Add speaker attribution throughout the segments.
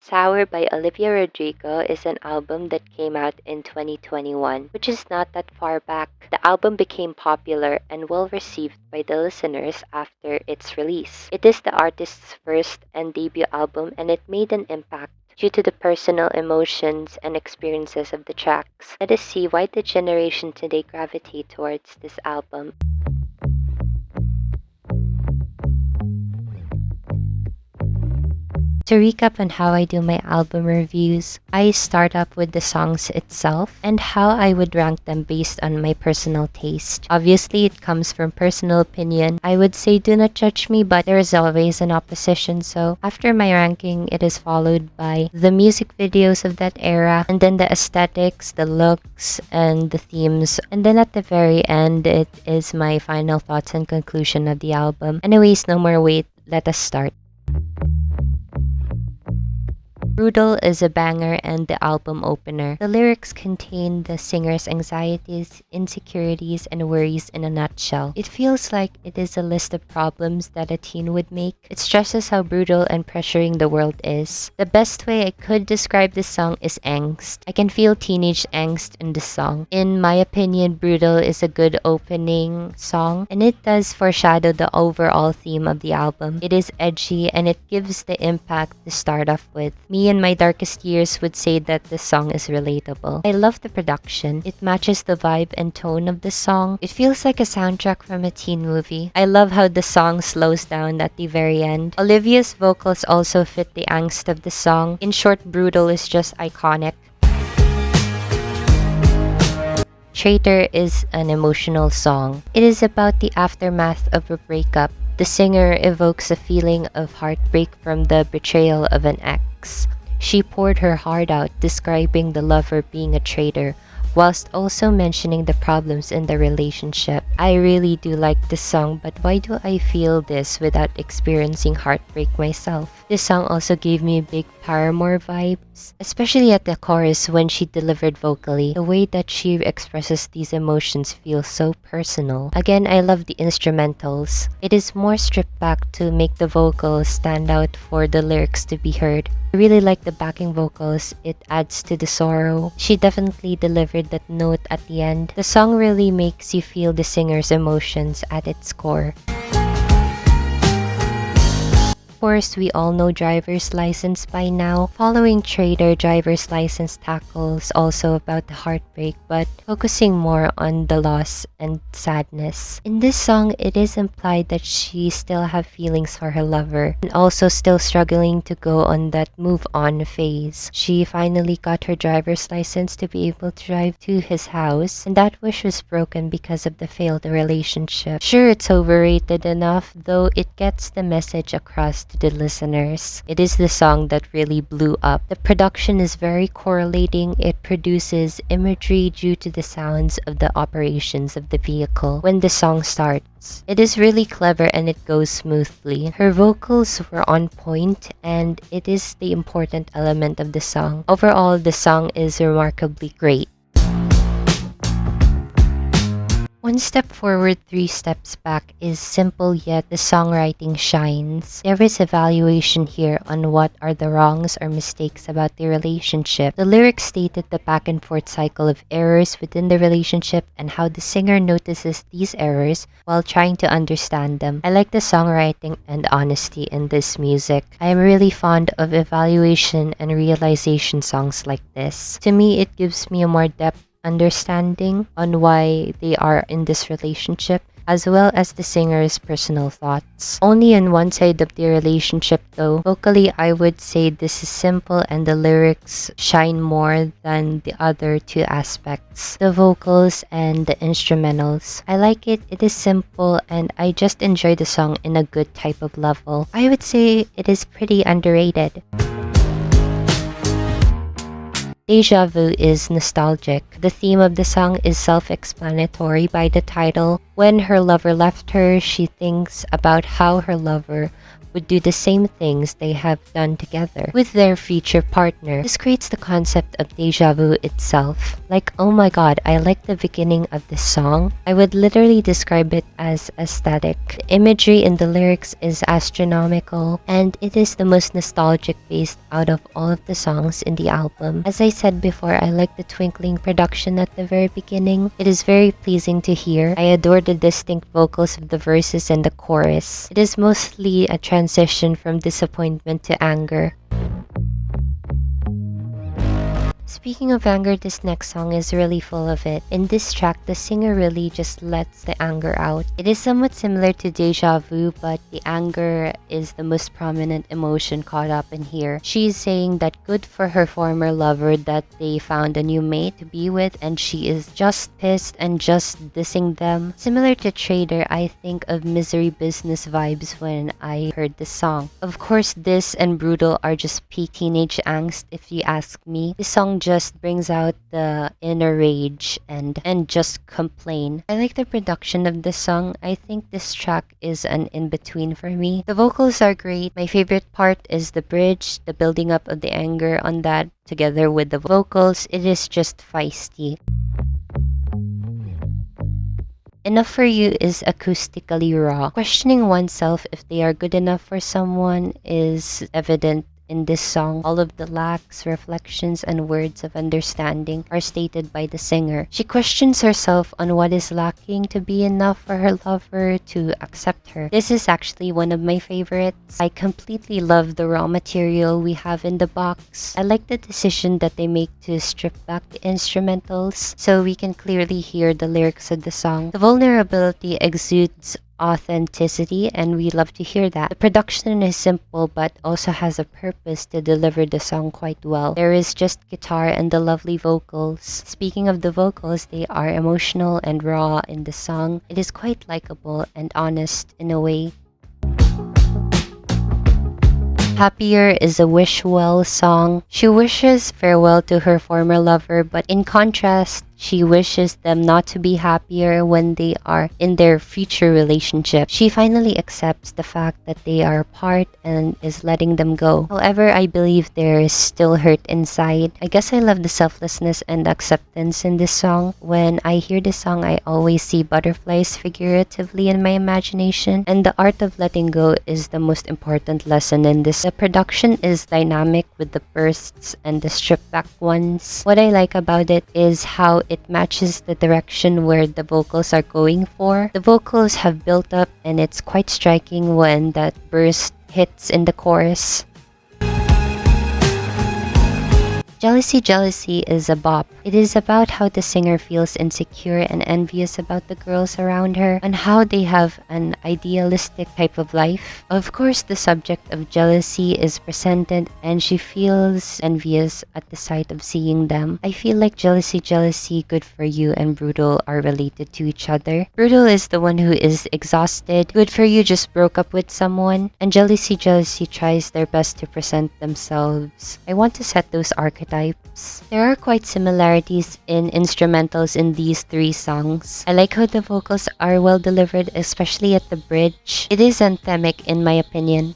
Speaker 1: 𝕬𝕒 by Olivia Rodrigo is an album that came out in 2021, which is not that far back. The album became popular and well received by the listeners after its release. It is the artist's first and debut album, and it made an impact due to the personal emotions and experiences of the tracks. Let us see why the generation today gravitate towards this album. To recap on how I do my album reviews, I start up with the songs itself and how I would rank them based on my personal taste. Obviously, it comes from personal opinion. I would say do not judge me, but there is always an opposition. So after my ranking, it is followed by the music videos of that era, and then the aesthetics, the looks, and the themes. And then at the very end, it is my final thoughts and conclusion of the album. Anyways, no more wait, let us start. 𝕬𝕒 is a banger and the album opener. The lyrics contain the singer's anxieties, insecurities, and worries in a nutshell. It feels like it is a list of problems that a teen would make. It stresses how brutal and pressuring the world is. The best way I could describe this song is angst. I can feel teenage angst in this song. In my opinion, 𝕬𝕒 is a good opening song, and it does foreshadow the overall theme of the album. It is edgy and it gives the impact to start off with. Me in my darkest years would say that this song is relatable. I love the production. It matches the vibe and tone of the song. It feels like a soundtrack from a teen movie. I love how the song slows down at the very end. Olivia's vocals also fit the angst of the song. In short, 𝕬𝕒 is just iconic. 𝕬𝕒 is an emotional song. It is about the aftermath of a breakup. The singer evokes a feeling of heartbreak from the betrayal of an ex. She poured her heart out, describing the lover being a traitor, whilst also mentioning the problems in the relationship. I really do like this song, but why do I feel this without experiencing heartbreak myself? This song also gave me big Paramore vibes, especially at the chorus when she delivered vocally. The way that she expresses these emotions feels so personal. Again, I love the instrumentals. It is more stripped back to make the vocals stand out for the lyrics to be heard. I really like the backing vocals. It adds to the sorrow. She definitely delivered that note at the end. The song really makes you feel the singer's emotions at its core. Of course, we all know Driver's License by now. Following 𝕬𝕒, Driver's License tackles also about the heartbreak, but focusing more on the loss and sadness. In this song, it is implied that she still have feelings for her lover and also still struggling to go on that move on phase. She finally got her driver's license to be able to drive to his house, and that wish was broken because of the failed relationship. Sure, it's overrated enough, though it gets the message across to the listeners. It is the song that really blew up. The production is very correlating. It produces imagery due to the sounds of the operations of the vehicle when the song starts. It is really clever and it goes smoothly. Her vocals were on point and it is the important element of the song. Overall, the song is remarkably great. One step forward, 3 steps back is simple, yet the songwriting shines. There is evaluation here on what are the wrongs or mistakes about the relationship. The lyrics stated the back and forth cycle of errors within the relationship and how the singer notices these errors while trying to understand them. I like the songwriting and honesty in this music. I am really fond of evaluation and realization songs like this. To me, it gives me a more depth understanding on why they are in this relationship, as well as the singer's personal thoughts. Only on one side of the relationship though. Vocally, I would say this is simple and the lyrics shine more than the other 2 aspects, the vocals and the instrumentals. I like it. It is simple and I just enjoy the song in a good type of level. I would say it is pretty underrated. Déjà Vu is nostalgic. The theme of the song is self-explanatory by the title. When her lover left her, she thinks about how her lover would do the same things they have done together with their future partner. This creates the concept of deja vu itself. Like, oh my god, I like the beginning of this song. I would literally describe it as aesthetic. The imagery in the lyrics is astronomical, and it is the most nostalgic based out of all of the songs in the album. As I said before, I like the twinkling production at the very beginning. It is very pleasing to hear. I adore the distinct vocals of the verses and the chorus. It is mostly a transition from disappointment to anger. Speaking of anger, this next song is really full of it. In this track, the singer really just lets the anger out. It is somewhat similar to Deja Vu, but the anger is the most prominent emotion caught up in here. She is saying that good for her former lover that they found a new mate to be with, and she is just pissed and just dissing them. Similar to Trader, I think of Misery Business vibes when I heard this song. Of course, this and Brutal are just peak teenage angst if you ask me. This song just brings out the inner rage and just complain. I like the production of this song. I think this track is an in-between for me. The vocals are great. My favorite part is the bridge, the building up of the anger on that together with the vocals. It is just feisty. Enough for You is acoustically raw. Questioning oneself if they are good enough for someone is evident in this song. All of the lacks, reflections, and words of understanding are stated by the singer. She questions herself on what is lacking to be enough for her lover to accept her. This is actually one of my favorites. I completely love the raw material we have in the box. I like the decision that they make to strip back the instrumentals so we can clearly hear the lyrics of the song. The vulnerability exudes authenticity, and we love to hear that. The production is simple but also has a purpose to deliver the song quite well. There is just guitar and the lovely vocals. Speaking of the vocals, they are emotional and raw in the song. It is quite likable and honest in a way. Happier is a wish well song. She wishes farewell to her former lover, but in contrast, she wishes them not to be happier when they are in their future relationship. She finally accepts the fact that they are apart and is letting them go. However, I believe there is still hurt inside. I guess I love the selflessness and acceptance in this song. When I hear this song, I always see butterflies figuratively in my imagination, and the art of letting go is the most important lesson in this. The production is dynamic with the bursts and the stripped back ones. What I like about it is how it matches the direction where the vocals are going for. The vocals have built up, and it's quite striking when that burst hits in the chorus. Jealousy, Jealousy is a bop. It is about how the singer feels insecure and envious about the girls around her and how they have an idealistic type of life. Of course, the subject of jealousy is presented and she feels envious at the sight of seeing them. I feel like Jealousy, Jealousy, Good For You, and Brutal are related to each other. Brutal is the one who is exhausted. Good For You just broke up with someone. And Jealousy, Jealousy tries their best to present themselves. I want to set those archetypes. There are quite similarities in instrumentals in these three songs. I like how the vocals are well delivered, especially at the bridge. It is anthemic in my opinion.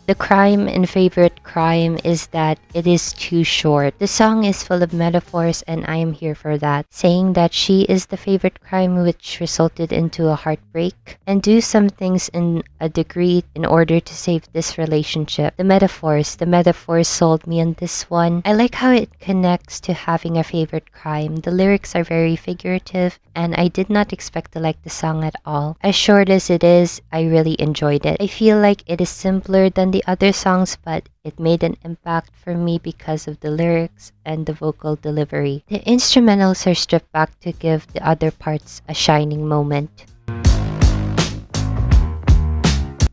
Speaker 1: The crime in Favorite Crime is that it is too short. The song is full of metaphors and I am here for that. Saying that she is the favorite crime which resulted into a heartbreak and do some things in a degree in order to save this relationship. The metaphors sold me on this one. I like how it connects to having a favorite crime. The lyrics are very figurative and I did not expect to like the song at all. As short as it is, I really enjoyed it. I feel like it is simpler than the other songs, but it made an impact for me because of the lyrics and the vocal delivery. The instrumentals are stripped back to give the other parts a shining moment.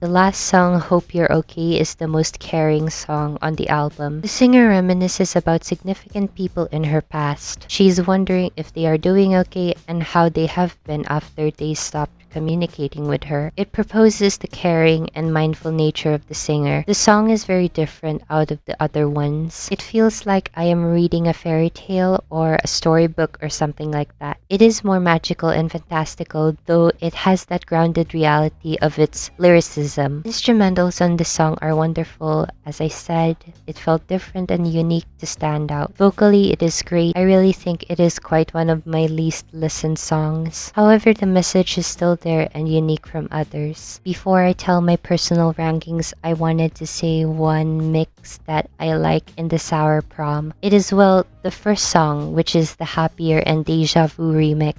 Speaker 1: The last song, Hope You're Okay, is the most caring song on the album. The singer reminisces about significant people in her past. She's wondering if they are doing okay and how they have been after they stopped communicating with her. It proposes the caring and mindful nature of the singer. The song is very different out of the other ones. It feels like I am reading a fairy tale or a storybook or something like that. It is more magical and fantastical, though it has that grounded reality of its lyricism. Instrumentals on this song are wonderful. As I said, it felt different and unique to stand out. Vocally, it is great. I really think it is quite one of my least listened songs. However, the message is still there and unique from others. Before I tell my personal rankings, I wanted to say one mix that I like in the Sour Prom. It is, well, the first song, which is the Happier and Deja Vu remix.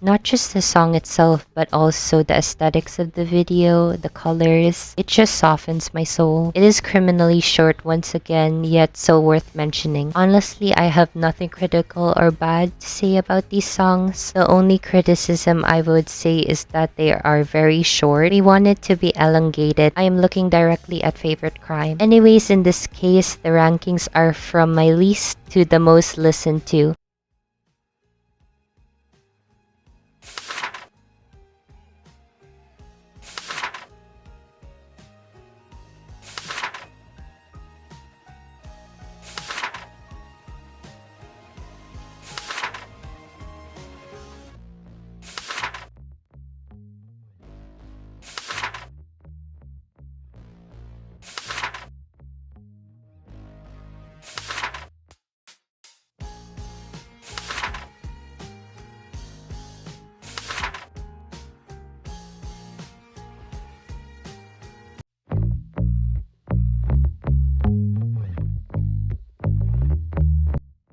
Speaker 1: Not just the song itself, but also the aesthetics of the video, the colors. It just softens my soul. It is criminally short once again, yet so worth mentioning. Honestly, I have nothing critical or bad to say about these songs. The only criticism I would say is that they are very short. We want it to be elongated. I am looking directly at favorite crime. Anyways, in this case, the rankings are from my least to the most listened to.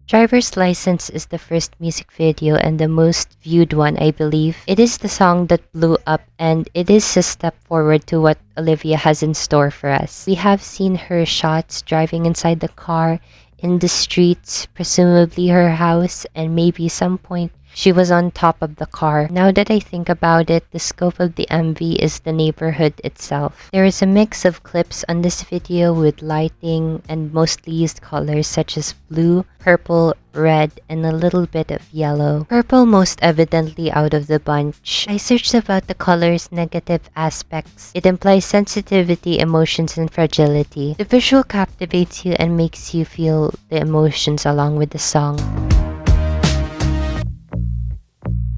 Speaker 1: Driver's License is the first music video and the most viewed one, I believe. It is the song that blew up, and it is a step forward to what Olivia has in store for us. We have seen her shots driving inside the car, in the streets, presumably her house, and maybe some point she was on top of the car. Now that I think about it, the scope of the MV is the neighborhood itself. There is a mix of clips on this video with lighting and mostly used colors such as blue, purple, red, and a little bit of yellow. Purple most evidently out of the bunch. I searched about the color's negative aspects. It implies sensitivity, emotions, and fragility. The visual captivates you and makes you feel the emotions along with the song.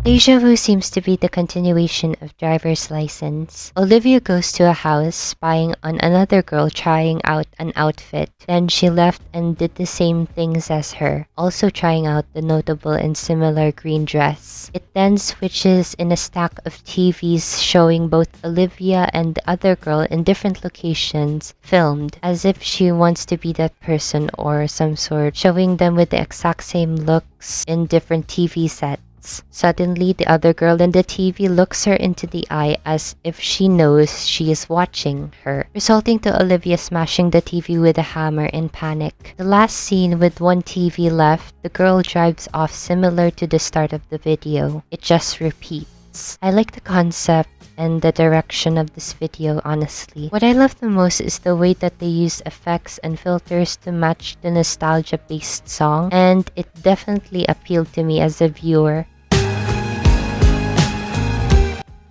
Speaker 1: Deja Vu seems to be the continuation of Driver's License. Olivia goes to a house spying on another girl trying out an outfit. Then she left and did the same things as her, also trying out the notable and similar green dress. It then switches in a stack of TVs showing both Olivia and the other girl in different locations, filmed as if she wants to be that person or some sort, showing them with the exact same looks in different TV sets. Suddenly, the other girl in the TV looks her into the eye as if she knows she is watching her, resulting to Olivia smashing the TV with a hammer in panic. The last scene, with one TV left, the girl drives off similar to the start of the video. It just repeats. I like the concept and the direction of this video, honestly. What I love the most is the way that they use effects and filters to match the nostalgia-based song, and it definitely appealed to me as a viewer.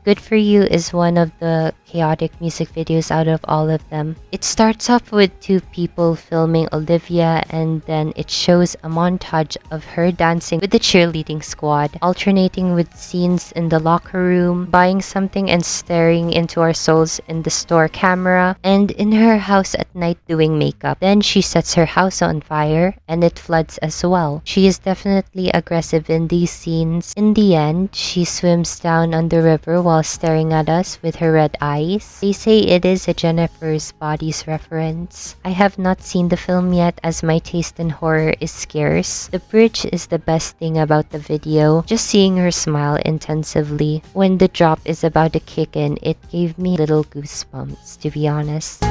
Speaker 1: Good For You is one of the chaotic music videos out of all of them. It starts off with two people filming Olivia, and then it shows a montage of her dancing with the cheerleading squad, alternating with scenes in the locker room, buying something and staring into our souls in the store camera, and in her house at night doing makeup. Then she sets her house on fire, and it floods as well. She is definitely aggressive in these scenes. In the end, she swims down on the river while staring at us with her red eyes. They say it is a Jennifer's Bodies reference. I have not seen the film yet as my taste in horror is scarce. The bridge is the best thing about the video. Just seeing her smile intensively. When the drop is about to kick in, it gave me little goosebumps, to be honest.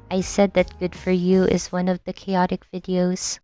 Speaker 1: I said that Good For You is one of the chaotic videos.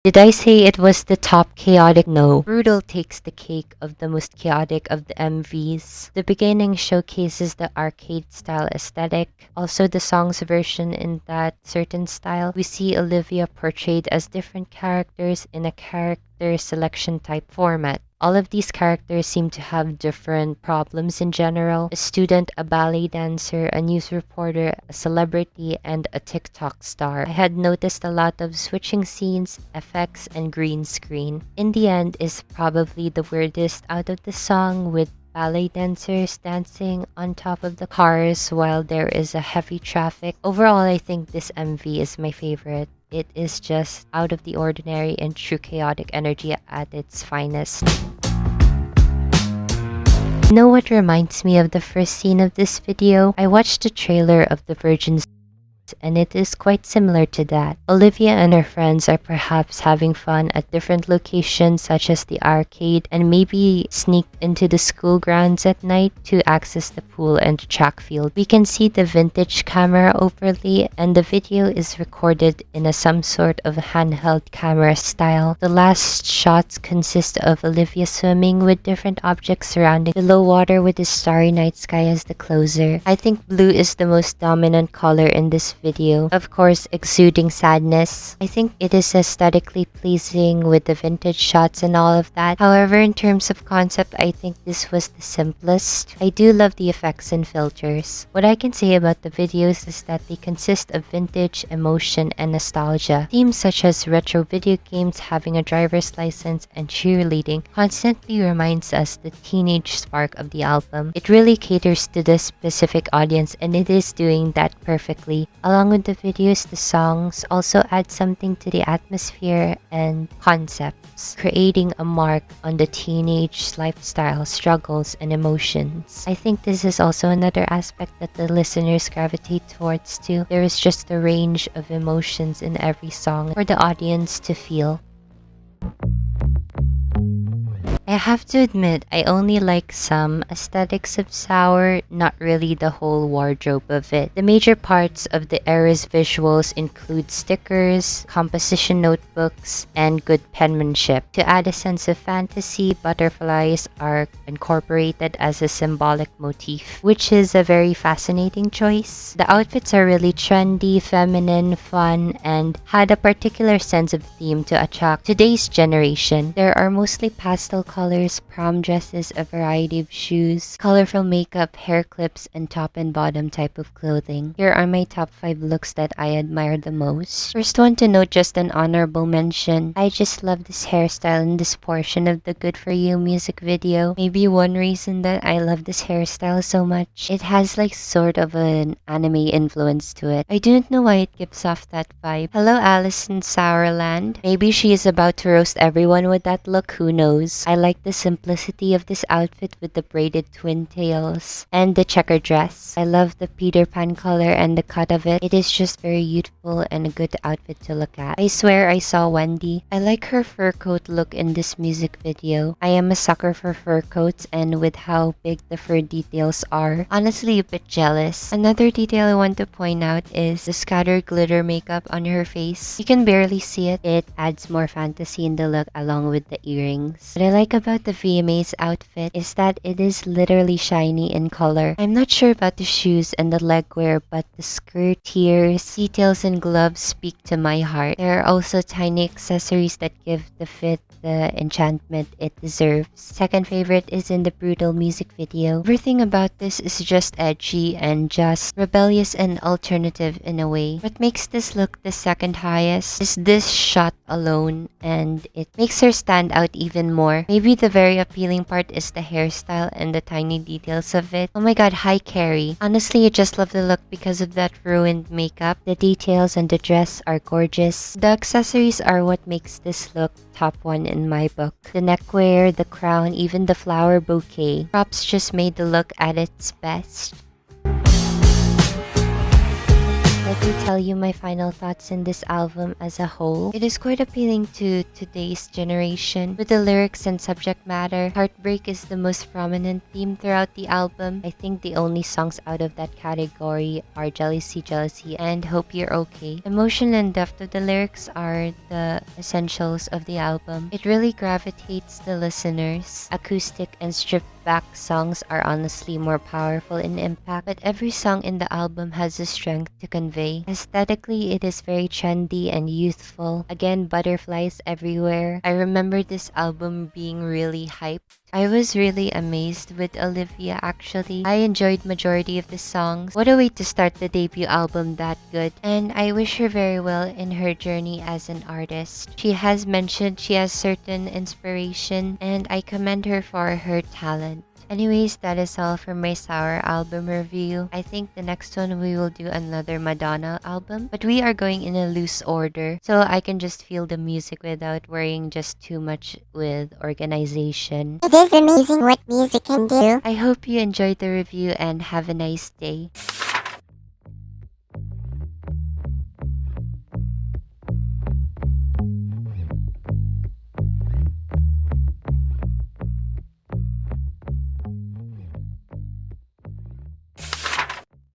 Speaker 1: Did I say it was the top chaotic? No. Brutal takes the cake of the most chaotic of the MVs. The beginning showcases the arcade-style aesthetic, also the song's version in that certain style. We see Olivia portrayed as different characters in a character selection type format. All of these characters seem to have different problems in general: a student, a ballet dancer, a news reporter, a celebrity, and a TikTok star. I had noticed a lot of switching scenes, effects, and green screen. In the end is probably the weirdest out of the song, with ballet dancers dancing on top of the cars while there is a heavy traffic. Overall, I think this MV is my favorite. It is just out of the ordinary and true chaotic energy at its finest. You know what reminds me of the first scene of this video? I watched the trailer of the Virgin's and it is quite similar to that. Olivia and her friends are perhaps having fun at different locations such as the arcade, and maybe sneaked into the school grounds at night to access the pool and the track field. We can see the vintage camera overlay, and the video is recorded in some sort of handheld camera style. The last shots consist of Olivia swimming with different objects surrounding the low water, with the starry night sky as the closer. I think blue is the most dominant color in this video, of course exuding sadness. I think it is aesthetically pleasing with the vintage shots and all of that. However, in terms of concept, I think this was the simplest. I do love the effects and filters. What I can say about the videos is that they consist of vintage, emotion, and nostalgia. Themes such as retro video games, having a driver's license, and cheerleading constantly reminds us the teenage spark of the album. It really caters to this specific audience, and it is doing that perfectly. Along with the videos, the songs also add something to the atmosphere and concepts, creating a mark on the teenage lifestyle, struggles, and emotions. I think this is also another aspect that the listeners gravitate towards too. There is just a range of emotions in every song for the audience to feel. I have to admit, I only like some aesthetics of Sour, not really the whole wardrobe of it. The major parts of the era's visuals include stickers, composition notebooks, and good penmanship. To add a sense of fantasy, butterflies are incorporated as a symbolic motif, which is a very fascinating choice. The outfits are really trendy, feminine, fun, and had a particular sense of theme to attract today's generation. There are mostly pastel colors, prom dresses, a variety of shoes, colorful makeup, hair clips, and top and bottom type of clothing. Here are my top 5 looks that I admire the most. First one to note, just an honorable mention. I just love this hairstyle in this portion of the Good For You music video. Maybe one reason that I love this hairstyle so much, it has like sort of an anime influence to it. I don't know why it gives off that vibe. Hello Alice in Sourland. Maybe she is about to roast everyone with that look, who knows. I like the simplicity of this outfit with the braided twin tails and the checker dress. I love the Peter Pan color and the cut of it. It is just very youthful and a good outfit to look at. I swear I saw Wendy. I like her fur coat look in this music video. I am a sucker for fur coats, and with how big the fur details are, honestly a bit jealous. Another detail I want to point out is the scattered glitter makeup on her face. You can barely see it. It adds more fantasy in the look along with the earrings. What I like about the VMA's outfit is that it is literally shiny in color. I'm not sure about the shoes and the leg wear, but the skirt, tears, details, and gloves speak to my heart. There are also tiny accessories that give the fit the enchantment it deserves. Second favorite is in the brutal music video. Everything about this is just edgy and just rebellious and alternative in a way. What makes this look the second highest is this shot alone, and it makes her stand out even more. Maybe the very appealing part is the hairstyle and the tiny details of it. Oh my god, hi Carrie. Honestly, I just love the look because of that ruined makeup. The details and the dress are gorgeous. The accessories are what makes this look top 1 in my book. The neckwear, the crown, even the flower bouquet. Props just made the look at its best. Let me tell you my final thoughts in this album as a whole. It is quite appealing to today's generation. With the lyrics and subject matter, heartbreak is the most prominent theme throughout the album. I think the only songs out of that category are Jealousy, Jealousy, and Hope You're Okay. Emotion and depth of the lyrics are the essentials of the album. It really gravitates the listeners. Acoustic and stripped back songs are honestly more powerful in impact, but every song in the album has the strength to convey. Aesthetically, it is very trendy and youthful. Again, butterflies everywhere. I remember this album being really hyped. I was really amazed with Olivia actually. I enjoyed majority of the songs. What a way to start the debut album that good. And I wish her very well in her journey as an artist. She has mentioned she has certain inspiration and I commend her for her talent. Anyways, that is all for my Sour album review. I think the next one we will do another Madonna album, but we are going in a loose order so I can just feel the music without worrying just too much with organization.
Speaker 2: It is amazing what music can do.
Speaker 1: I hope you enjoyed the review and have a nice day.